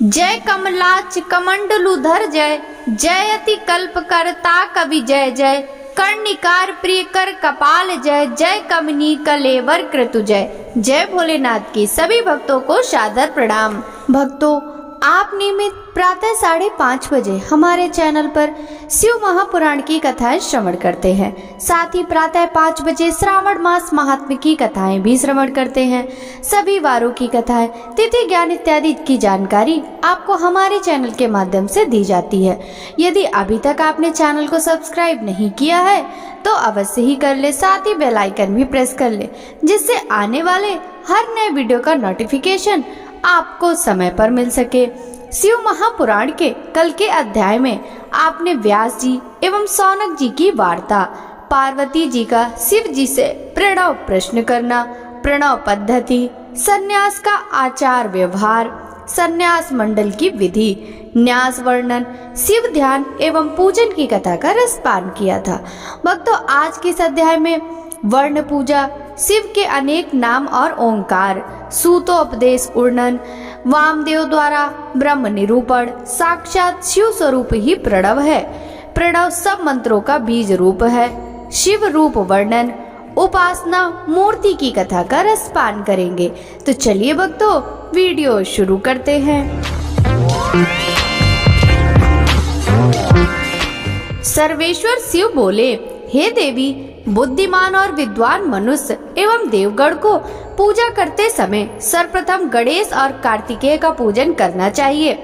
जय कमलाच कमंडलुधर जय, जयति कल्प करता कवि जय जय, कर्णिकार प्रिय कर कपाल जय, जय कमनी कलेवर कृतु जय। जय भोलेनाथ की सभी भक्तों को सादर प्रणाम। भक्तों, आप नियमित प्रातः 5:30 बजे हमारे चैनल पर शिव महापुराण की कथाएं श्रवण करते हैं। साथ ही प्रातः 5 बजे श्रावण मास महात्म्य की कथाएं भी श्रवण करते हैं। सभी वारों की कथाएं, तिथि ज्ञान इत्यादि की जानकारी आपको हमारे चैनल के माध्यम से दी जाती है। यदि अभी तक आपने चैनल को सब्सक्राइब नहीं किया है तो अवश्य ही कर ले, साथ ही बेल आइकन भी प्रेस कर ले, जिससे आने वाले हर नए वीडियो का नोटिफिकेशन आपको समय पर मिल सके। शिव महापुराण के कल के अध्याय में आपने व्यास जी एवं सौनक जी की वार्ता, पार्वती जी का शिव जी से प्रणव प्रश्न करना, प्रणव पद्धति, सन्यास का आचार व्यवहार, सन्यास मंडल की विधि, न्यास वर्णन, शिव ध्यान एवं पूजन की कथा का रसपान किया था। भक्तों, आज के इस अध्याय में वर्ण पूजा, शिव के अनेक नाम और ओंकार, सूतोपदेश वर्णन, वामदेव द्वारा ब्रह्म निरूपण, साक्षात शिव स्वरूप ही प्रणव है। प्रणव सब मंत्रों का बीज रूप है। शिव रूप वर्णन, उपासना मूर्ति की कथा का रसपान करेंगे। तो चलिए भक्तों, वीडियो शुरू करते हैं। सर्वेश्वर शिव बोले, हे देवी, बुद्धिमान और विद्वान मनुष्य एवं देवगण को पूजा करते समय सर्वप्रथम गणेश और कार्तिकेय का पूजन करना चाहिए।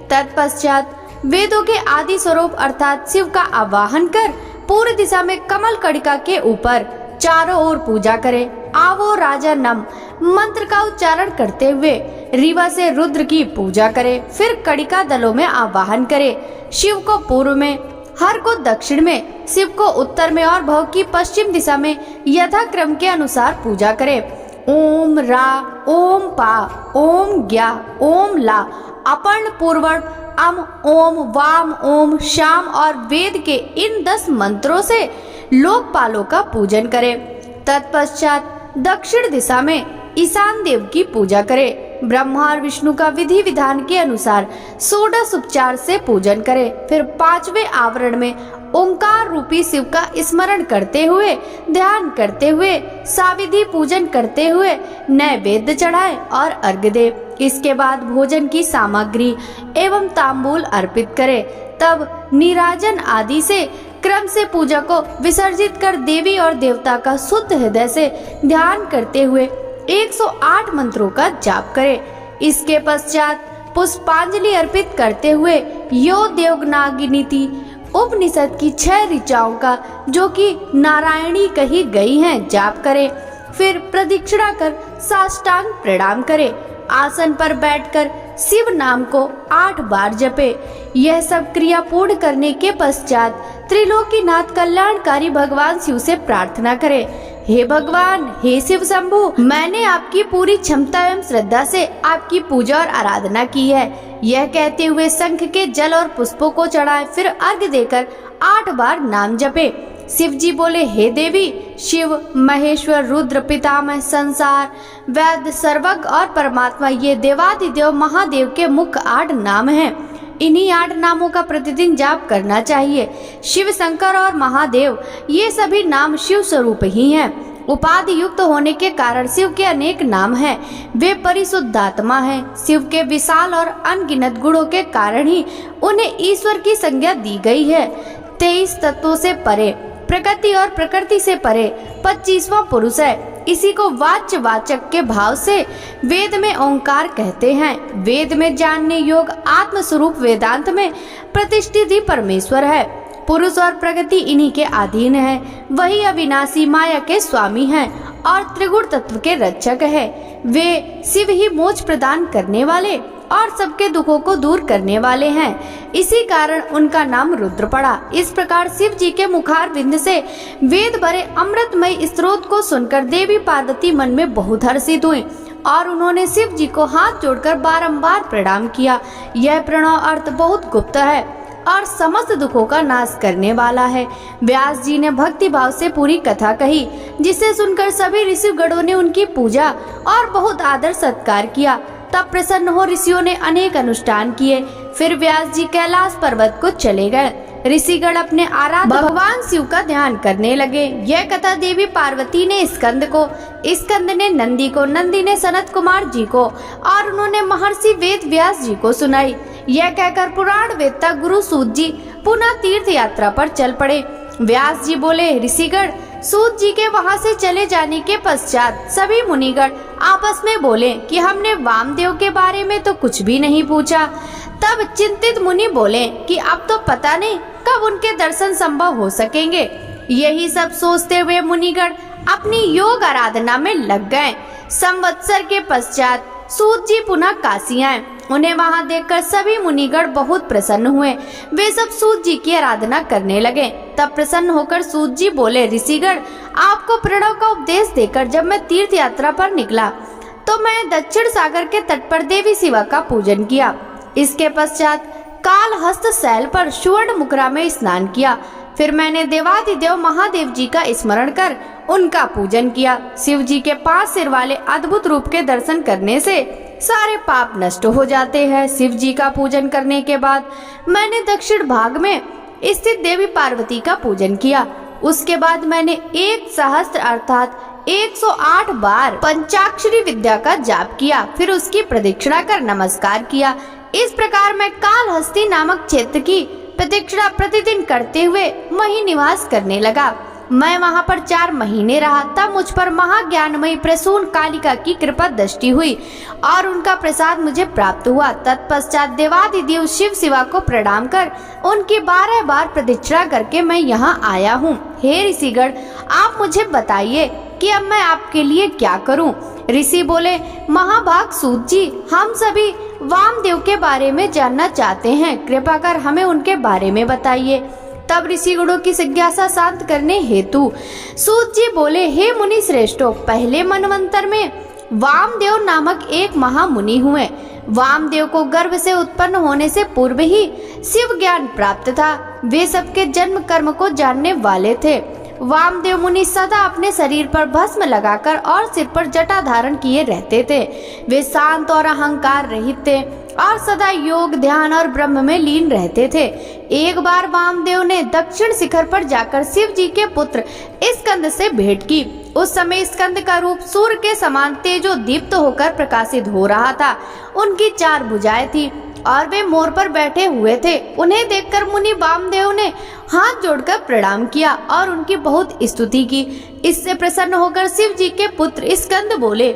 तत्पश्चात वेदों के आदि स्वरूप अर्थात शिव का आवाहन कर पूर्व दिशा में कमल कड़िका के ऊपर चारों ओर पूजा करें। आवो राजा नम मंत्र का उच्चारण करते हुए रीवा से रुद्र की पूजा करें। फिर कड़िका दलों में आवाहन करें। शिव को पूर्व में, हर को दक्षिण में, शिव को उत्तर में और भव की पश्चिम दिशा में यथाक्रम के अनुसार पूजा करें। ओम रा, ओम पा, ओम ज्ञा, ओम ला, अपर्ण पूर्वण, अम, ओम, वाम, ओम, शाम और वेद के इन 10 मंत्रों से लोकपालों का पूजन करें। तत्पश्चात दक्षिण दिशा में ईशान देव की पूजा करें। ब्रह्मा और विष्णु का विधि विधान के अनुसार 16 उपचार से पूजन करें। फिर 5वें आवरण में ओंकार रूपी शिव का स्मरण करते हुए, ध्यान करते हुए, साविधि पूजन करते हुए नैवेद्य चढ़ाएं और अर्घ्य दे। इसके बाद भोजन की सामग्री एवं तांबूल अर्पित करें। तब नीराजन आदि से क्रम से पूजा को विसर्जित कर देवी और देवता का शुद्ध हृदय से ध्यान करते हुए 108 मंत्रों का जाप करें। इसके पश्चात पुष्पांजलि अर्पित करते हुए यो देवनागिनीति उपनिषद की 6 ऋचाओं का, जो कि नारायणी कही गई हैं, जाप करें। फिर प्रदक्षिणा कर साष्टांग प्रणाम करें। आसन पर बैठकर शिव नाम को 8 बार जपे। यह सब क्रिया पूर्ण करने के पश्चात त्रिलोकीनाथ कल्याणकारी भगवान शिव से प्रार्थना करें, हे भगवान, हे शिव शंभु, मैंने आपकी पूरी क्षमता एवं श्रद्धा से आपकी पूजा और आराधना की है। यह कहते हुए शंख के जल और पुष्पों को चढ़ाएं। फिर अर्घ्य देकर 8 बार नाम जपे। शिव जी बोले, हे देवी, शिव, महेश्वर, रुद्र, पितामह, संसार, वैद्य, सर्वज्ञ और परमात्मा, ये देवादिदेव महादेव के मुख्य 8 नाम हैं। इन्हीं 8 नामों का प्रतिदिन जाप करना चाहिए। शिव, शंकर और महादेव, ये सभी नाम शिव स्वरूप ही हैं। उपाधि युक्त होने के कारण शिव के अनेक नाम हैं। वे परिशुद्धात्मा हैं। शिव के विशाल और अनगिनत गुणों के कारण ही उन्हें ईश्वर की संज्ञा दी गई है। 23 तत्वों से परे, प्रकृति और प्रकृति से परे 25वां पुरुष है। इसी को वाच्य वाचक के भाव से वेद में ओंकार कहते हैं। वेद में जानने योग्य आत्म स्वरूप वेदांत में प्रतिष्ठित ही परमेश्वर है। पुरुष और प्रकृति इन्हीं के अधीन है। वही अविनाशी माया के स्वामी हैं और त्रिगुण तत्व के रक्षक है। वे शिव ही मोक्ष प्रदान करने वाले और सबके दुखों को दूर करने वाले हैं। इसी कारण उनका नाम रुद्र पड़ा। इस प्रकार शिव जी के मुखार बिंद से वेद भरे अमृतमय स्रोत को सुनकर देवी पार्वती मन में बहुत हर्षित हुई और उन्होंने शिव जी को हाथ जोड़कर बारंबार प्रणाम किया। यह प्रणव अर्थ बहुत गुप्त है और समस्त दुखों का नाश करने वाला है। व्यास जी ने भक्ति भाव से पूरी कथा कही, जिसे सुनकर सभी ऋषिगणों ने उनकी पूजा और बहुत आदर सत्कार किया। तब प्रसन्न हो ऋषियों ने अनेक अनुष्ठान किए। फिर व्यास जी कैलाश पर्वत को चले गए। ऋषिगण अपने आराध्य भगवान शिव का ध्यान करने लगे। यह कथा देवी पार्वती ने स्कंद को, स्कंद ने नंदी को, नंदी ने सनत कुमार जी को और उन्होंने महर्षि वेद व्यास जी को सुनाई। यह कहकर पुराण वेत्ता गुरु सूत जी पुनः तीर्थ यात्रा पर चल पड़े। व्यास जी बोले, ऋषिगण, सूत जी के वहां से चले जाने के पश्चात सभी मुनिगण आपस में बोले कि हमने वामदेव के बारे में तो कुछ भी नहीं पूछा। तब चिंतित मुनि बोले कि अब तो पता नहीं कब उनके दर्शन संभव हो सकेंगे। यही सब सोचते हुए मुनिगण अपनी योग आराधना में लग गए। संवत्सर के पश्चात सूत जी पुनः काशी आए। उन्हें वहां देखकर सभी मुनिगण बहुत प्रसन्न हुए। वे सब सूत जी की आराधना करने लगे। तब प्रसन्न होकर सूत जी बोले, ऋषिगण, आपको प्रणव का उपदेश देकर जब मैं तीर्थ यात्रा पर निकला तो मैं दक्षिण सागर के तट पर देवी शिवा का पूजन किया। इसके पश्चात कालहस्त शैल पर सुवर्ण मुकरा में स्नान किया। फिर मैंने देवादिदेव महादेव जी का स्मरण कर उनका पूजन किया। शिव जी के 5 सिर वाले अद्भुत रूप के दर्शन करने से सारे पाप नष्ट हो जाते हैं। शिव जी का पूजन करने के बाद मैंने दक्षिण भाग में स्थित देवी पार्वती का पूजन किया। उसके बाद मैंने 1 सहस्त्र अर्थात 108 बार पंचाक्षरी विद्या का जाप किया। फिर उसकी प्रदक्षिणा कर नमस्कार किया। इस प्रकार मैं कालहस्ती नामक क्षेत्र की प्रदक्षिणा प्रतिदिन करते हुए वहीं निवास करने लगा। मैं वहां पर 4 महीने रहा। तब मुझ पर महाज्ञानमयी प्रसून कालिका की कृपा दृष्टि हुई और उनका प्रसाद मुझे प्राप्त हुआ। तत्पश्चात देवादिदेव शिव शिवा को प्रणाम कर उनकी 12 बार प्रदक्षिणा करके मैं यहाँ आया हूँ। हे ऋषिगण, आप मुझे बताइए कि अब मैं आपके लिए क्या करूँ। ऋषि बोले, महाभाग सूत जी, हम सभी वामदेव के बारे में जानना चाहते हैं। कृपा कर हमें उनके बारे में बताइए। तब ऋषिगणों की जिज्ञासा शांत करने हेतु सूत जी बोले, हे मुनि श्रेष्ठों, पहले मनवंतर में वामदेव नामक एक महामुनि हुए। वामदेव को गर्भ से उत्पन्न होने से पूर्व ही शिव ज्ञान प्राप्त था। वे सबके जन्म कर्म को जानने वाले थे। वामदेव मुनि सदा अपने शरीर पर भस्म लगाकर और सिर पर जटा धारण किए रहते थे। वे शांत और अहंकार रहित थे और सदा योग, ध्यान और ब्रह्म में लीन रहते थे। एक बार वामदेव ने दक्षिण शिखर पर जाकर शिव जी के पुत्र स्कंद से भेंट की। उस समय स्कंद का रूप सूर्य के समान तेजो दीप्त होकर प्रकाशित हो रहा था। उनकी 4 भुजाएं थी और वे मोर पर बैठे हुए थे। उन्हें देखकर मुनि वामदेव ने हाथ जोड़कर प्रणाम किया और उनकी बहुत स्तुति की। इससे प्रसन्न होकर शिव जी के पुत्र स्कंद बोले,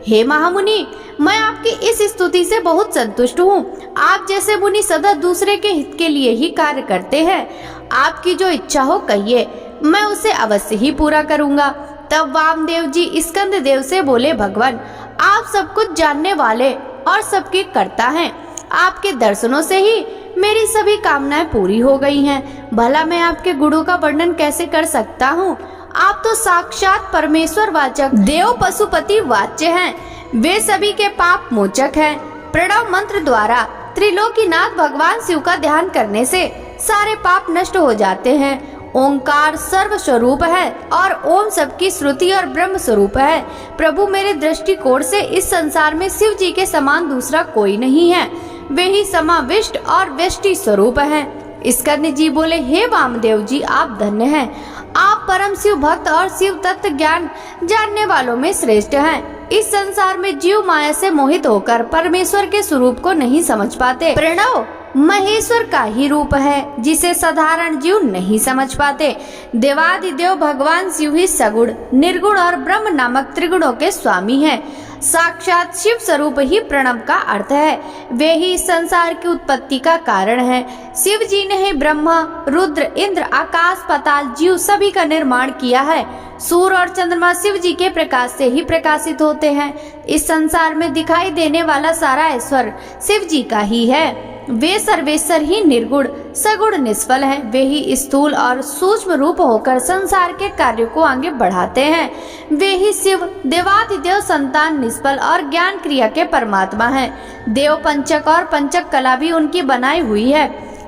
हे महामुनि, मैं आपकी इस स्तुति से बहुत संतुष्ट हूँ। आप जैसे मुनि सदा दूसरे के हित के लिए ही कार्य करते हैं। आपकी जो इच्छा हो कहिए, मैं उसे अवश्य ही पूरा करूँगा। तब वामदेव जी स्कंद देव से बोले, भगवान, आप सब कुछ जानने वाले और सबके कर्ता हैं। आपके दर्शनों से ही मेरी सभी कामनाएं पूरी हो गई हैं। भला मैं आपके गुणों का वर्णन कैसे कर सकता हूँ। आप तो साक्षात परमेश्वर वाचक देव पशुपति वाच्य हैं। वे सभी के पाप मोचक हैं। प्रणव मंत्र द्वारा त्रिलोकीनाथ भगवान शिव का ध्यान करने से सारे पाप नष्ट हो जाते हैं। ओंकार सर्व स्वरूप है और ओम सबकी श्रुति और ब्रह्म स्वरूप है। प्रभु, मेरे दृष्टिकोण से इस संसार में शिव जी के समान दूसरा कोई नहीं है। वे ही समाविष्ट और व्यष्टि स्वरूप हैं। स्कंद जी बोले, हे वामदेव जी, आप धन्य हैं। आप परम शिव भक्त और शिव तत्व ज्ञान जानने वालों में श्रेष्ठ हैं। इस संसार में जीव माया से मोहित होकर परमेश्वर के स्वरूप को नहीं समझ पाते। प्रणव महेश्वर का ही रूप है जिसे साधारण जीव नहीं समझ पाते। देवादिदेव भगवान शिव ही सगुण, निर्गुण और ब्रह्म नामक त्रिगुणों के स्वामी हैं। साक्षात शिव स्वरूप ही प्रणव का अर्थ है। वे ही इस संसार की उत्पत्ति का कारण है। शिव जी ने ही ब्रह्मा, रुद्र, इंद्र, आकाश, पाताल, जीव सभी का निर्माण किया है। सूर्य और चंद्रमा शिव जी के प्रकाश से ही प्रकाशित होते हैं। इस संसार में दिखाई देने वाला सारा ऐश्वर्य शिव जी का ही है। वे सर्वेश्वर ही निर्गुण, सगुण, निष्फल हैं। वे ही स्थूल और सूक्ष्म रूप होकर संसार के कार्यों को आगे बढ़ाते हैं। वे ही शिव, देवादिदेव, संतान, निष्फल और ज्ञान क्रिया के परमात्मा हैं। देव पंचक और पंचक कला भी उनकी बनाई हुई है।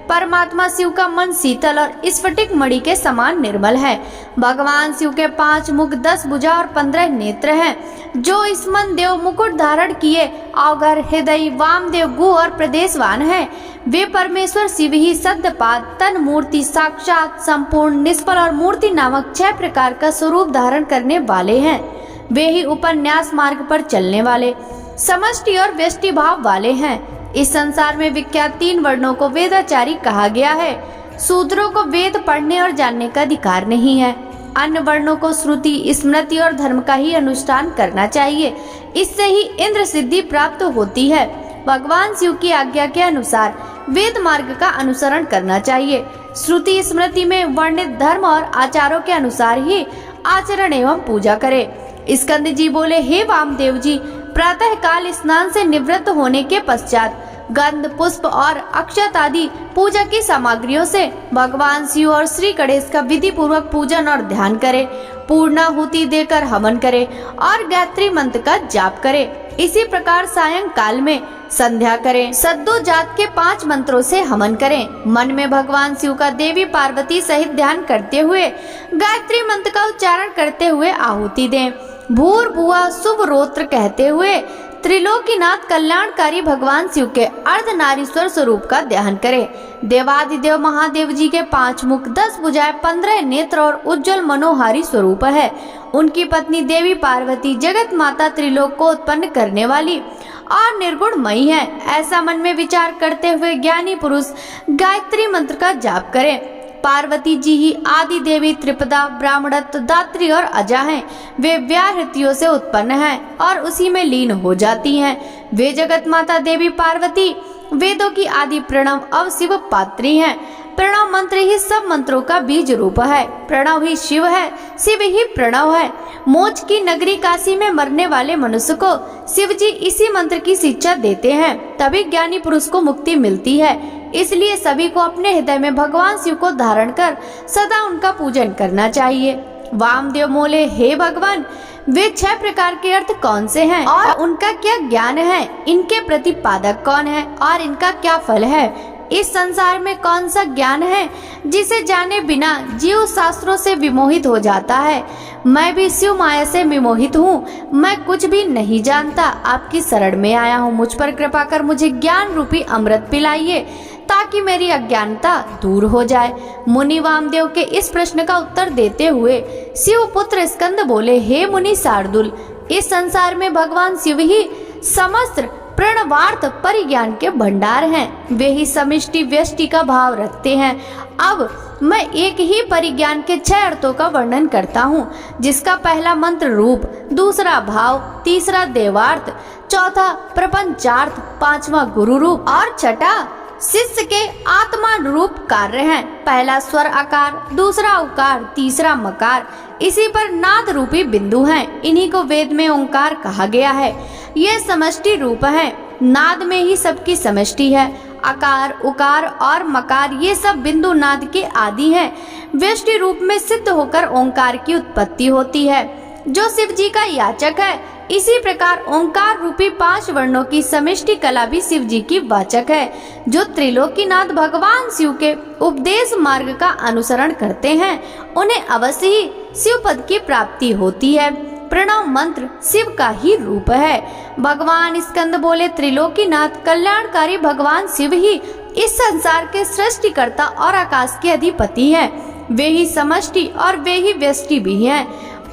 परमात्मा शिव का मन शीतल और स्फटिक मणि के समान निर्मल है। भगवान शिव के 5 मुख, 10 भुजा और 15 नेत्र हैं। जो स्मन देव मुकुट धारण किए अवघर हृदय वामदेव गु और प्रदेशवान है, वे परमेश्वर शिव ही सद्पाद, तन मूर्ति, साक्षात, संपूर्ण, निष्फल और मूर्ति नामक 6 प्रकार का स्वरूप धारण करने वाले हैं। वे ही उपन्यास मार्ग पर चलने वाले, समष्टि और व्यष्टि भाव वाले हैं। इस संसार में विख्यात 3 वर्णों को वेदाचारी कहा गया है। शूद्रों को वेद पढ़ने और जानने का अधिकार नहीं है। अन्य वर्णों को श्रुति, स्मृति और धर्म का ही अनुष्ठान करना चाहिए। इससे ही इंद्र सिद्धि प्राप्त होती है। भगवान शिव की आज्ञा के अनुसार वेद मार्ग का अनुसरण करना चाहिए। श्रुति स्मृति में वर्णित धर्म और आचारों के अनुसार ही आचरण एवं पूजा करें। स्कंद जी बोले, हे वामदेव जी, प्रातः काल स्नान से निवृत्त होने के पश्चात गंध, पुष्प और अक्षत आदि पूजा की सामग्रियों से भगवान शिव और श्री गणेश का विधि पूर्वक पूजन और ध्यान करें। पूर्णाहुति देकर हवन करें और गायत्री मंत्र का जाप करें। इसी प्रकार सायंकाल में संध्या करें। सद्दो जात के 5 मंत्रों से हवन करें। मन में भगवान शिव का देवी पार्वती सहित ध्यान करते हुए गायत्री मंत्र का उच्चारण करते हुए आहुति दें। भूर्भुवः शुभ रोत्र कहते हुए त्रिलोकीनाथ कल्याणकारी भगवान शिव के अर्धनारीश्वर स्वरूप का ध्यान करें। देवादिदेव महादेव जी के 5 मुख, 10 भुजाएं, 15 नेत्र और उज्जवल मनोहारी स्वरूप है। उनकी पत्नी देवी पार्वती जगत माता, त्रिलोक को उत्पन्न करने वाली और निर्गुणमयी है। ऐसा मन में विचार करते हुए ज्ञानी पुरुष गायत्री मंत्र का जाप करें। पार्वती जी ही आदि देवी, त्रिपदा, ब्राह्मणत्व, दात्री और अजा हैं। वे व्याहृतियों से उत्पन्न हैं और उसी में लीन हो जाती हैं। वे जगत माता देवी पार्वती वेदों की आदि प्रणव अव शिव पात्री हैं। प्रणव मंत्र ही सब मंत्रों का बीज रूप है। प्रणव ही शिव है, शिव ही प्रणव है। मोक्ष की नगरी काशी में मरने वाले मनुष्य को शिव जी इसी मंत्र की शिक्षा देते हैं, तभी ज्ञानी पुरुष को मुक्ति मिलती है। इसलिए सभी को अपने हृदय में भगवान शिव को धारण कर सदा उनका पूजन करना चाहिए। वामदेव बोले, हे भगवान, वे 6 प्रकार के अर्थ कौन से हैं और उनका क्या ज्ञान है? इनके प्रतिपादक कौन है और इनका क्या फल है? इस संसार में कौन सा ज्ञान है जिसे जाने बिना जीव शास्त्रों से विमोहित हो जाता है? मैं भी शिव माया से विमोहित हूँ। मैं कुछ भी नहीं जानता, आपकी शरण में आया हूँ। मुझ पर कृपा कर मुझे ज्ञान रूपी अमृत पिलाइए ताकि मेरी अज्ञानता दूर हो जाए। मुनि वामदेव के इस प्रश्न का उत्तर देते हुए शिव पुत्र स्कंद बोले, हे मुनि शार्दुल, इस संसार में भगवान शिव ही समस्त प्रणवार्थ परिज्ञान के भंडार हैं। वे ही समिष्टि व्यष्टि का भाव रखते हैं। अब मैं एक ही परिज्ञान के 6 अर्थों का वर्णन करता हूँ, जिसका पहला मंत्र रूप, दूसरा भाव, तीसरा देवार्थ, चौथा प्रपंचार्थ, 5वां गुरु रूप और छठा शिष्य के आत्मा रूप कार्य हैं। पहला स्वर आकार, दूसरा उकार, तीसरा मकार, इसी पर नाद रूपी बिंदु हैं। इन्हीं को वेद में ओंकार कहा गया है। ये समष्टि रूप है। नाद में ही सबकी समष्टि है। आकार, उकार और मकार ये सब बिंदु नाद के आदि हैं। व्यष्टि रूप में सिद्ध होकर ओंकार की उत्पत्ति होती है, जो शिव जी का याचक है। इसी प्रकार ओंकार रूपी 5 वर्णों की समिष्टि कला भी शिव जी की वाचक है। जो त्रिलोकीनाथ भगवान शिव के उपदेश मार्ग का अनुसरण करते हैं, उन्हें अवश्य ही शिव पद की प्राप्ति होती है। प्रणव मंत्र शिव का ही रूप है। भगवान स्कंद बोले, त्रिलोकीनाथ कल्याणकारी भगवान शिव ही इस संसार के सृष्टिकर्ता और आकाश के अधिपति हैं। वे ही समष्टि और वे ही व्यष्टि भी हैं।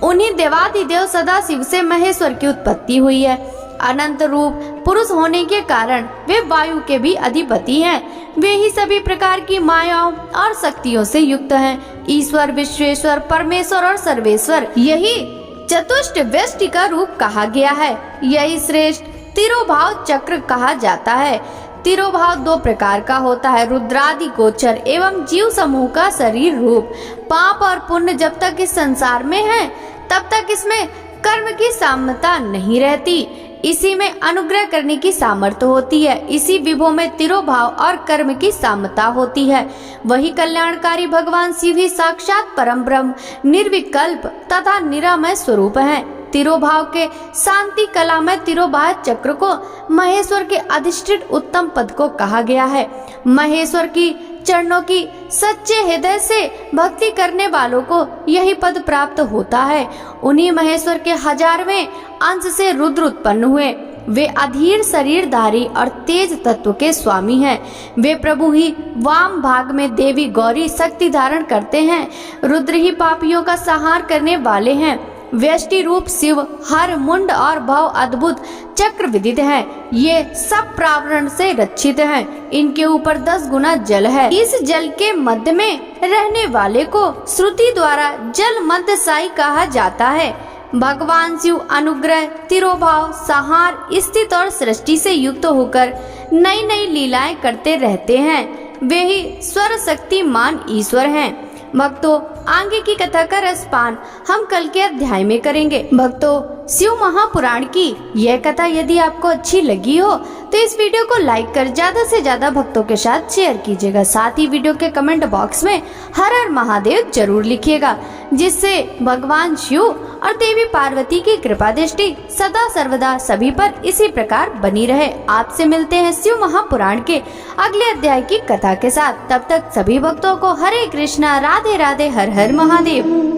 उन्हीं देवादिदेव सदा शिव से महेश्वर की उत्पत्ति हुई है। अनंत रूप पुरुष होने के कारण वे वायु के भी अधिपति हैं। वे ही सभी प्रकार की मायाओं और शक्तियों से युक्त हैं। ईश्वर, विश्वेश्वर, परमेश्वर और सर्वेश्वर, यही चतुष्ट व्यष्टि का रूप कहा गया है। यही श्रेष्ठ तिरोभाव चक्र कहा जाता है। तिरोभाव 2 प्रकार का होता है, रुद्रादि गोचर एवं जीव समूह का शरीर रूप। पाप और पुण्य जब तक इस संसार में है, तब तक इसमें कर्म की साम्यता नहीं रहती। इसी में अनुग्रह करने की सामर्थ्य होती है। इसी विभो में तिरोभाव और कर्म की साम्यता होती है। वही कल्याणकारी भगवान शिव ही साक्षात परम ब्रह्म, निर्विकल्प तथा निरामय स्वरूप है। तिरोभाव के शांति कला में तिरोभाव चक्र को महेश्वर के अधिष्ठित उत्तम पद को कहा गया है। महेश्वर की चरणों की सच्चे हृदय से भक्ति करने वालों को यही पद प्राप्त होता है। उन्हीं महेश्वर के 1000वें अंश से रुद्र उत्पन्न हुए। वे अधीर शरीरधारी और तेज तत्व के स्वामी हैं। वे प्रभु ही वाम भाग में देवी गौरी शक्ति धारण करते हैं। रुद्र ही पापियों का संहार करने वाले हैं। व्यष्टि रूप शिव हर मुंड और भव अद्भुत चक्र विदित है। ये सब प्रावरण से रक्षित हैं। इनके ऊपर 10 गुना जल है। इस जल के मध्य में रहने वाले को श्रुति द्वारा जल मध्यसाई कहा जाता है। भगवान शिव अनुग्रह, तिरोभाव, संहार, स्थित और सृष्टि से युक्त होकर नई नई लीलाएं करते रहते हैं। वे ही स्वर शक्तिमान ईश्वर हैं। भक्तों, आगे की कथा का रसपान हम कल के अध्याय में करेंगे। भक्तों, शिव महापुराण की यह कथा यदि आपको अच्छी लगी हो तो इस वीडियो को लाइक कर ज्यादा से ज्यादा भक्तों के साथ शेयर कीजिएगा। साथ ही वीडियो के कमेंट बॉक्स में हर हर महादेव जरूर लिखिएगा, जिससे भगवान शिव और देवी पार्वती की कृपा दृष्टि सदा सर्वदा सभी पर इसी प्रकार बनी रहे। आपसे मिलते हैं शिव महापुराण के अगले अध्याय की कथा के साथ। तब तक सभी भक्तों को हरे कृष्णा, राधे राधे, हर हर महादेव।